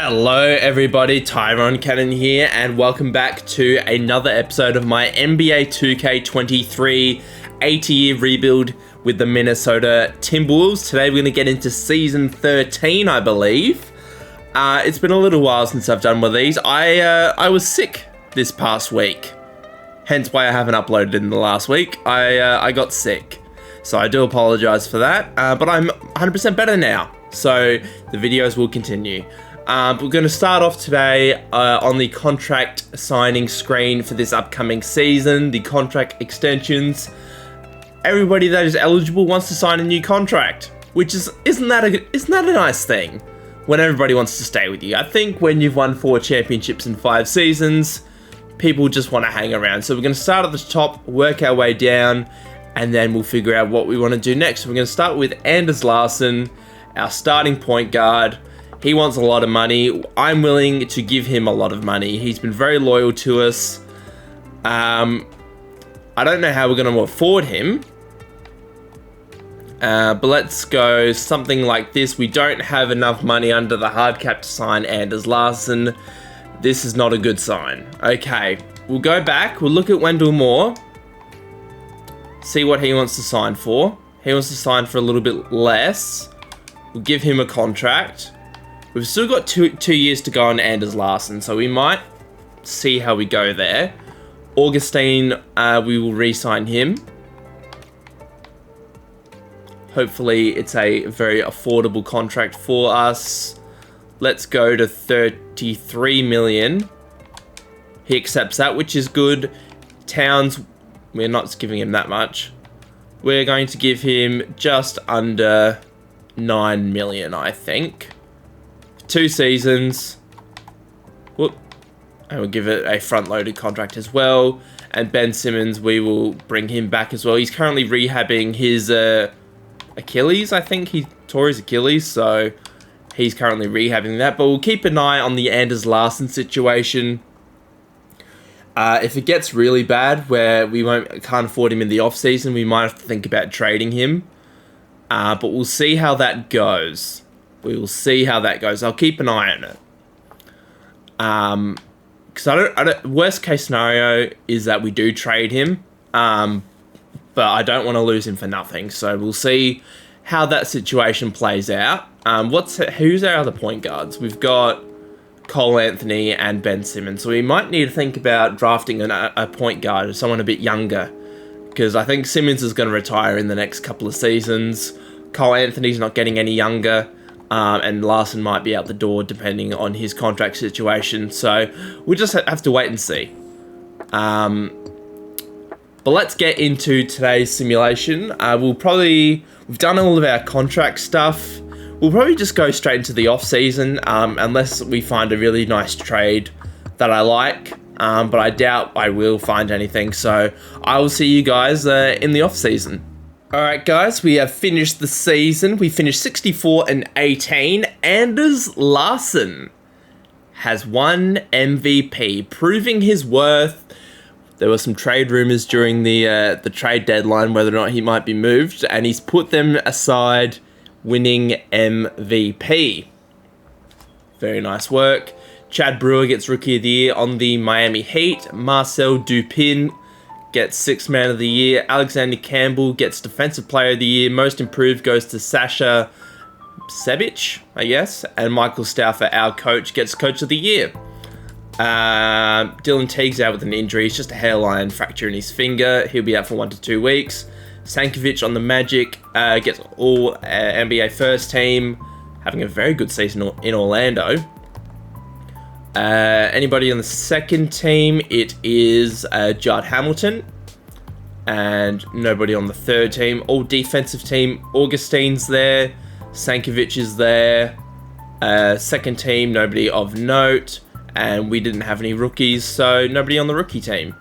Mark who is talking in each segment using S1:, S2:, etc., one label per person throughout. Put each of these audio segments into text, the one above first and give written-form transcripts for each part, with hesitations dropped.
S1: Hello everybody, TyronnCannon here, and welcome back to another episode of my NBA 2K23 80-year rebuild with the Minnesota Timberwolves. Today we're going to get into Season 13, I believe. It's been a little while since I've done one of these. I was sick this past week, hence why I haven't uploaded in the last week. I got sick, so I do apologize for that, but I'm 100% better now, so the videos will continue. We're going to start off today on the contract signing screen for this upcoming season, the contract extensions. Everybody that is eligible wants to sign a new contract, which isn't that a nice thing when everybody wants to stay with you? I think when you've won 4 championships in 5 seasons, people just want to hang around. So we're going to start at the top, work our way down, and then we'll figure out what we want to do next. So we're going to start with Anders Larsson, our starting point guard. He wants a lot of money. I'm willing to give him a lot of money. He's been very loyal to us. I don't know how we're going to afford him. But let's go something like this. We don't have enough money under the hard cap to sign Anders Larsson. This is not a good sign. Okay, we'll go back. We'll look at Wendell Moore. See what he wants to sign for. He wants to sign for a little bit less. We'll give him a contract. We've still got two years to go on Anders Larsson, so we might see how we go there. Augustine, we will re-sign him. Hopefully it's a very affordable contract for us. Let's go to 33 million. He accepts that, which is good. Towns, we're not giving him that much. We're going to give him just under 9 million, I think. 2 seasons. Whoop. And we'll give it a front-loaded contract as well. And Ben Simmons, we will bring him back as well. He's currently rehabbing his Achilles, I think. He tore his Achilles, so he's currently rehabbing that. But we'll keep an eye on the Anders Larsson situation. If it gets really bad, where we can't afford him in the off-season, we might have to think about trading him. But we'll see how that goes. We will see how that goes. I'll keep an eye on it. Because worst case scenario is that we do trade him. But I don't want to lose him for nothing. So we'll see how that situation plays out. Who's our other point guards? We've got Cole Anthony and Ben Simmons. So we might need to think about drafting a point guard, someone a bit younger. Because I think Simmons is going to retire in the next couple of seasons. Cole Anthony's not getting any younger. And Larsson might be out the door depending on his contract situation. So we'll just have to wait and see. But let's get into today's simulation. We've done all of our contract stuff. We'll probably just go straight into the off season, unless we find a really nice trade that I like. But I doubt I will find anything. So I will see you guys in the off season. Alright guys, we have finished the season. We finished 64-18. Anders Larsson has won MVP, proving his worth. There were some trade rumors during the trade deadline whether or not he might be moved, and he's put them aside, winning MVP. Very nice work. Chad Brewer gets Rookie of the Year on the Miami Heat. Marcel Dupin gets 6th Man of the Year. Alexander Campbell gets Defensive Player of the Year. Most Improved goes to Sasha Sebic, I guess. And Michael Stauffer, our coach, gets Coach of the Year. Dylan Teague's out with an injury. It's just a hairline fracture in his finger. He'll be out for 1 to 2 weeks. Sankovic on the Magic gets all NBA first team. Having a very good season in Orlando. Anybody on the second team, it is Judd Hamilton, and nobody on the third team. All defensive team, Augustine's there, Sankovic is there. Second team, nobody of note, and we didn't have any rookies, so nobody on the rookie team.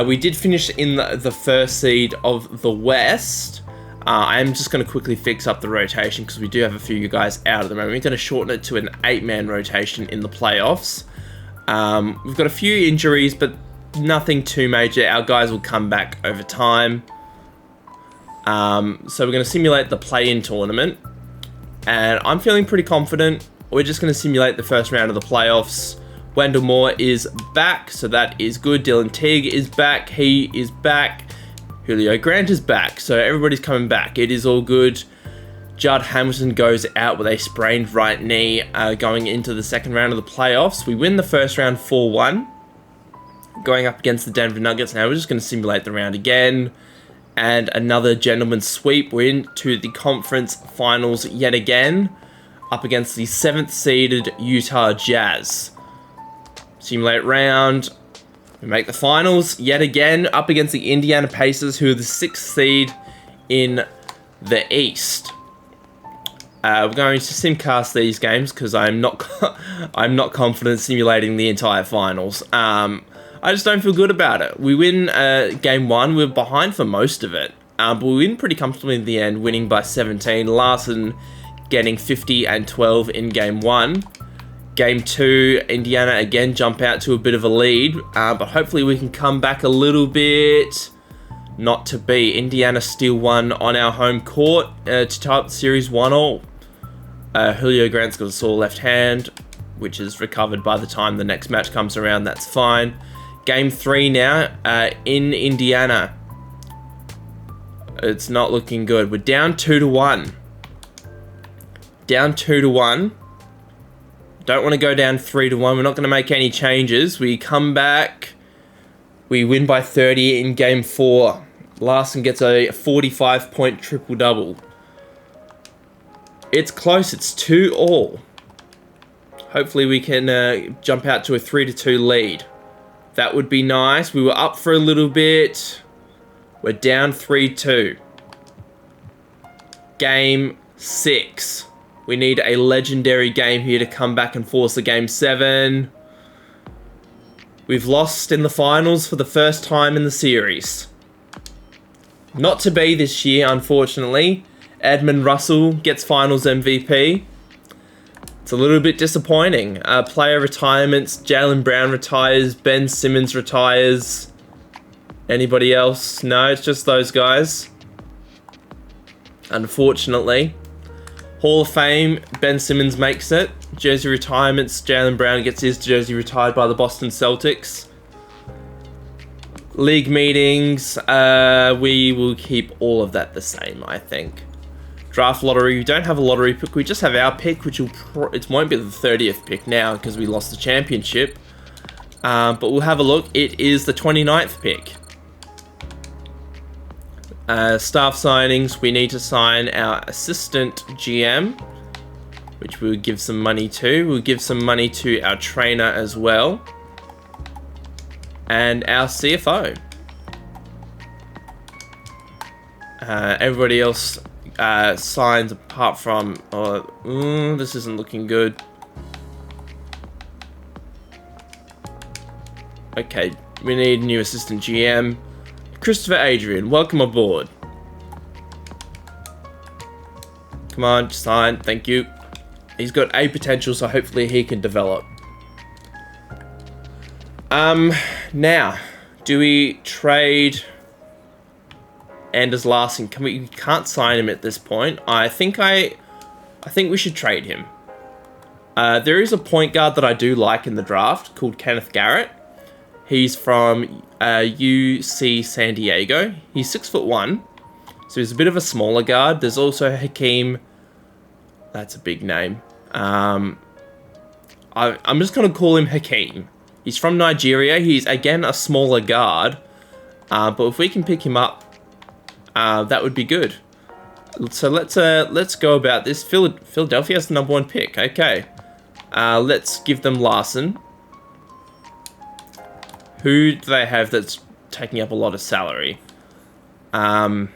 S1: We did finish in the first seed of the West. I'm just going to quickly fix up the rotation because we do have a few guys out at the moment. We're going to shorten it to an 8-man rotation in the playoffs. We've got a few injuries, but nothing too major. Our guys will come back over time. So we're going to simulate the play-in tournament. And I'm feeling pretty confident. we're just going to simulate the first round of the playoffs. Wendell Moore is back, so that is good. Dylan Teague is back. He is back. Julio Grant is back, so everybody's coming back. It is all good. Judd Hamilton goes out with a sprained right knee going into the second round of the playoffs. We win the first round 4-1, going up against the Denver Nuggets. Now we're just going to simulate the round again. And another gentleman's sweep. We're into the conference finals yet again, up against the 7th seeded Utah Jazz. Simulate round. We make the finals yet again, up against the Indiana Pacers, who are the 6th seed in the East. We're going to simcast these games because I'm not confident simulating the entire finals. I just don't feel good about it. We win game 1. We're behind for most of it, but we win pretty comfortably in the end, winning by 17. Larson getting 50 and 12 in game 1. Game 2, Indiana again jump out to a bit of a lead, but hopefully we can come back a little bit. Not to be. Indiana still won on our home court to tie up the series 1-1. Julio Grant's got a sore left hand, which is recovered by the time the next match comes around. That's fine. Game 3 now in Indiana. It's not looking good. We're down 2-1. Down 2-1. Don't want to go down 3-1. We're not going to make any changes. We come back. We win by 30 in game 4. Larson gets a 45-point triple-double. It's close. It's 2-2. Hopefully we can jump out to a 3-2 lead. That would be nice. We were up for a little bit. We're down 3-2. Game 6. We need a legendary game here to come back and force a game 7. We've lost in the finals for the first time in the series. Not to be this year, unfortunately. Edmund Russell gets finals MVP. It's a little bit disappointing. Player retirements. Jaylen Brown retires. Ben Simmons retires. Anybody else? No, it's just those guys. Unfortunately. Hall of Fame, Ben Simmons makes it. Jersey retirements, Jaylen Brown gets his jersey retired by the Boston Celtics. League meetings, we will keep all of that the same, I think. Draft lottery, we don't have a lottery pick, we just have our pick, which it won't be the 30th pick now because we lost the championship. But we'll have a look. It is the 29th pick. Staff signings, we need to sign our assistant GM, which we'll give some money to. We'll give some money to our trainer as well. And our CFO. Everybody else signs apart from... this isn't looking good. Okay, we need a new assistant GM. Christopher Adrian, welcome aboard. Come on, sign, thank you. He's got A potential, so hopefully he can develop. Now, do we trade Anders Larson? We can't sign him at this point. I think we should trade him. There is a point guard that I do like in the draft called Kenneth Garrett. He's from UC San Diego. He's 6'1", so he's a bit of a smaller guard. There's also Hakeem. That's a big name. I'm just going to call him Hakeem. He's from Nigeria. He's, again, a smaller guard. But if we can pick him up, that would be good. So let's go about this. Philadelphia has the #1 pick. Okay. Let's give them Larson. Who do they have that's taking up a lot of salary? We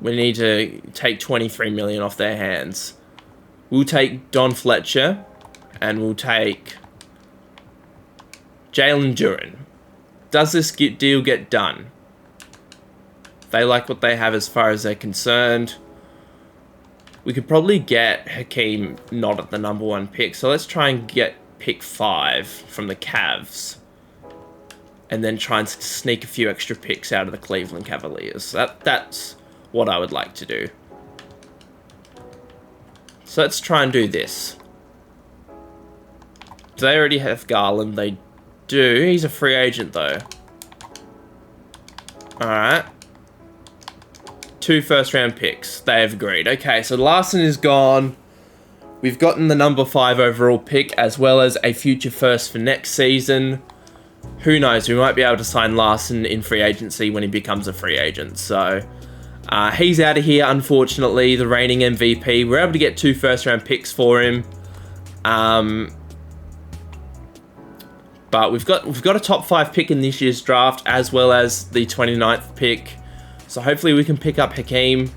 S1: need to take $23 million off their hands. We'll take Don Fletcher, and we'll take Jalen Duren. Does this deal get done? They like what they have as far as they're concerned. We could probably get Hakeem not at the #1 pick, so let's try and get pick 5 from the Cavs. And then try and sneak a few extra picks out of the Cleveland Cavaliers. That's what I would like to do. So let's try and do this. Do they already have Garland? They do. He's a free agent, though. Alright. 2 first-round picks. They have agreed. Okay, so Larson is gone. We've gotten the number 5 overall pick, as well as a future first for next season. Who knows? We might be able to sign Larson in free agency when he becomes a free agent. So, he's out of here, unfortunately. The reigning MVP. We're able to get 2 first-round picks for him. But we've got a top 5 pick in this year's draft, as well as the 29th pick. So hopefully we can pick up Hakeem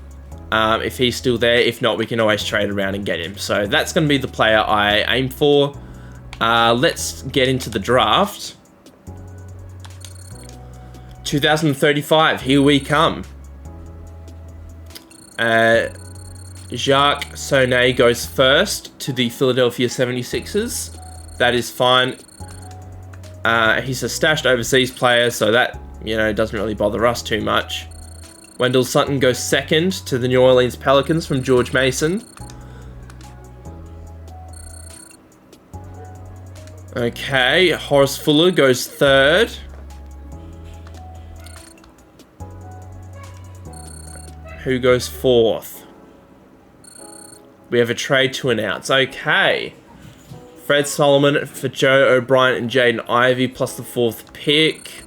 S1: if he's still there. If not, we can always trade around and get him. So that's going to be the player I aim for. Let's get into the draft. 2035, here we come. Jacques Sonnet goes first to the Philadelphia 76ers. That is fine. He's a stashed overseas player, so that, doesn't really bother us too much. Wendell Sutton goes second to the New Orleans Pelicans from George Mason. Okay, Horace Fuller goes third. Who goes fourth? We have a trade to announce. Okay. Fred Solomon for Joe O'Brien and Jaden Ivey plus the 4th pick.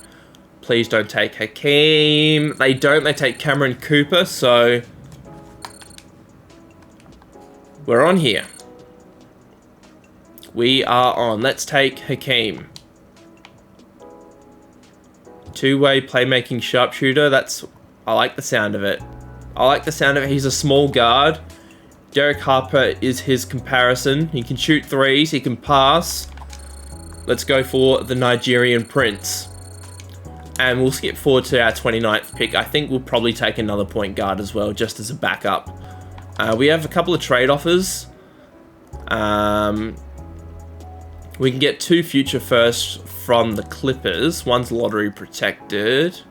S1: Please don't take Hakeem. They don't. They take Cameron Cooper, so we're on here. We are on. Let's take Hakeem. 2-way playmaking sharpshooter. I like the sound of it. He's a small guard. Derek Harper is his comparison. He can shoot threes. He can pass. Let's go for the Nigerian Prince. And we'll skip forward to our 29th pick. I think we'll probably take another point guard as well, just as a backup. We have a couple of trade offers. We can get 2 future firsts from the Clippers. One's lottery protected.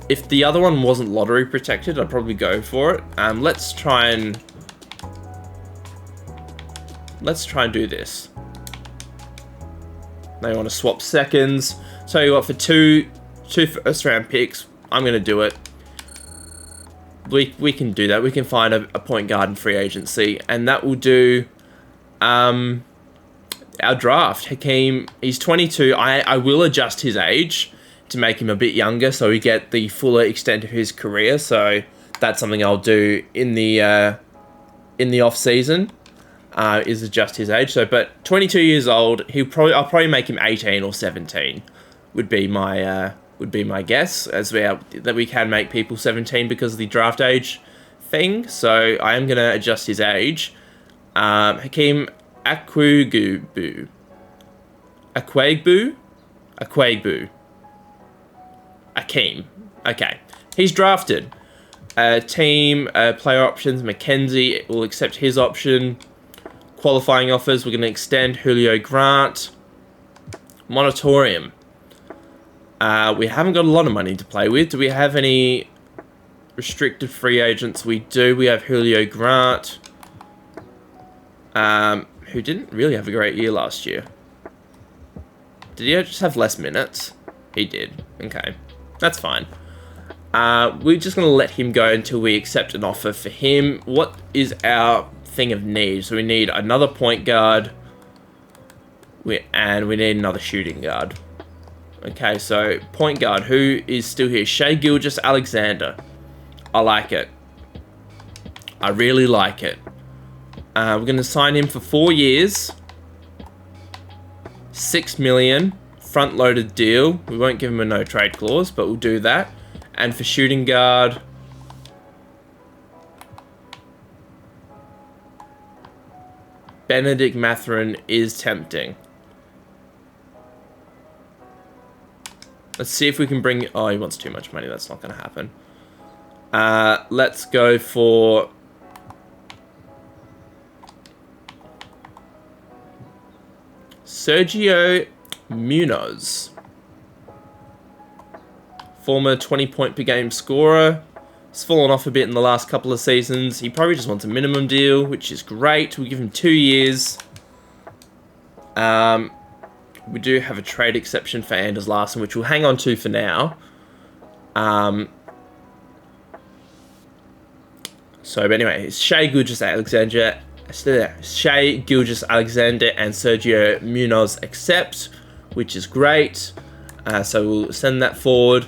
S1: If the other one wasn't lottery protected, I'd probably go for it. Let's try and do this. They want to swap seconds. So you got for two first round picks. I'm gonna do it. We can do that. We can find a point guard in free agency, and that will do our draft. Hakeem, he's 22. I will adjust his age to make him a bit younger, so we get the fuller extent of his career. So that's something I'll do in the off season. Is adjust his age. So, but 22 years old. I'll probably make him 18 or 17. Would be my guess, as we can make people 17 because of the draft age thing. So I am gonna adjust his age. Hakeem Akwegbu. Hakeem. Okay. He's drafted. Team player options. Mackenzie will accept his option. Qualifying offers. We're going to extend Julio Grant. Moratorium. We haven't got a lot of money to play with. Do we have any restricted free agents? We do. We have Julio Grant, who didn't really have a great year last year. Did he just have less minutes? He did. Okay. That's fine. We're just going to let him go until we accept an offer for him. What is our thing of need? So we need another point guard. And we need another shooting guard. Okay, so point guard. Who is still here? Shai Gilgeous-Alexander. I like it. I really like it. We're going to sign him for 4 years. $6 million. Front-loaded deal. We won't give him a no-trade clause, but we'll do that. And for shooting guard, Benedict Mathurin is tempting. Let's see if we can bring... Oh, he wants too much money. That's not going to happen. Let's go for... Sergio Munoz. Former 20-point per game scorer. He's fallen off a bit in the last couple of seasons. He probably just wants a minimum deal, which is great. We give him 2 years. We do have a trade exception for Anders Larson, which we'll hang on to for now. But anyway, it's Shai Gilgeous-Alexander, and Sergio Munoz accept, which is great. So we'll send that forward.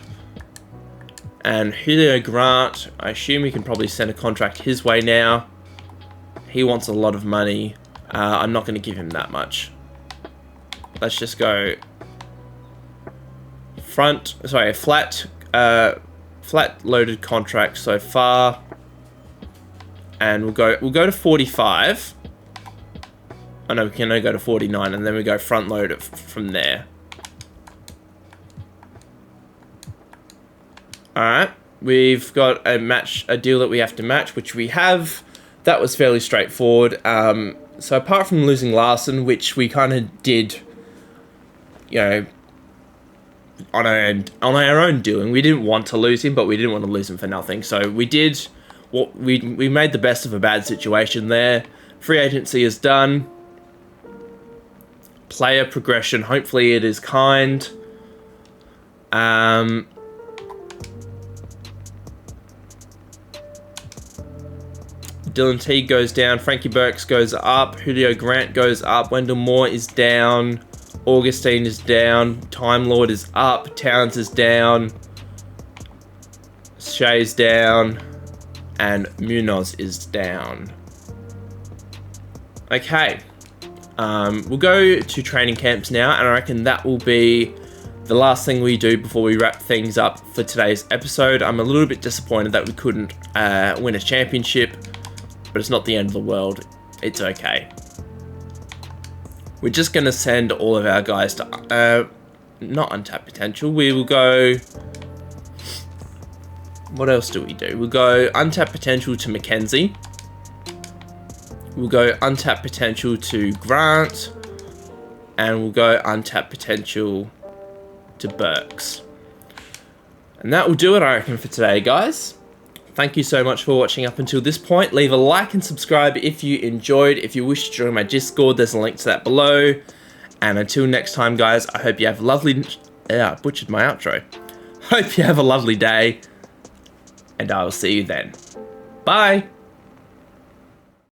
S1: And Julio Grant, I assume we can probably send a contract his way now. He wants a lot of money. I'm not going to give him that much. Let's just go flat loaded contract so far. And we'll go to 45. Oh no, we can only go to 49, and then we go front load it from there. Alright, we've got a deal that we have to match, which we have. That was fairly straightforward. So apart from losing Larson, which we kind of did, on our own doing, we didn't want to lose him, but we didn't want to lose him for nothing. So we did what we made the best of a bad situation there. Free agency is done. Player progression, hopefully it is kind. Dylan Teague goes down. Frankie Burks goes up. Julio Grant goes up. Wendell Moore is down. Augustine is down. Time Lord is up. Towns is down. Shea's down. And Munoz is down. Okay. We'll go to training camps now, and I reckon that will be the last thing we do before we wrap things up for today's episode. I'm a little bit disappointed that we couldn't win a championship, but it's not the end of the world. It's okay. We're just going to send all of our guys to not untapped potential. We will go... What else do we do? We'll go untapped potential to Mackenzie. We'll go untapped potential to Grant. And we'll go untapped potential to Burks. And that will do it, I reckon, for today, guys. Thank you so much for watching up until this point. Leave a like and subscribe if you enjoyed. If you wish to join my Discord, there's a link to that below. And until next time, guys, I hope you have a lovely... I butchered my outro. Hope you have a lovely day. And I will see you then. Bye!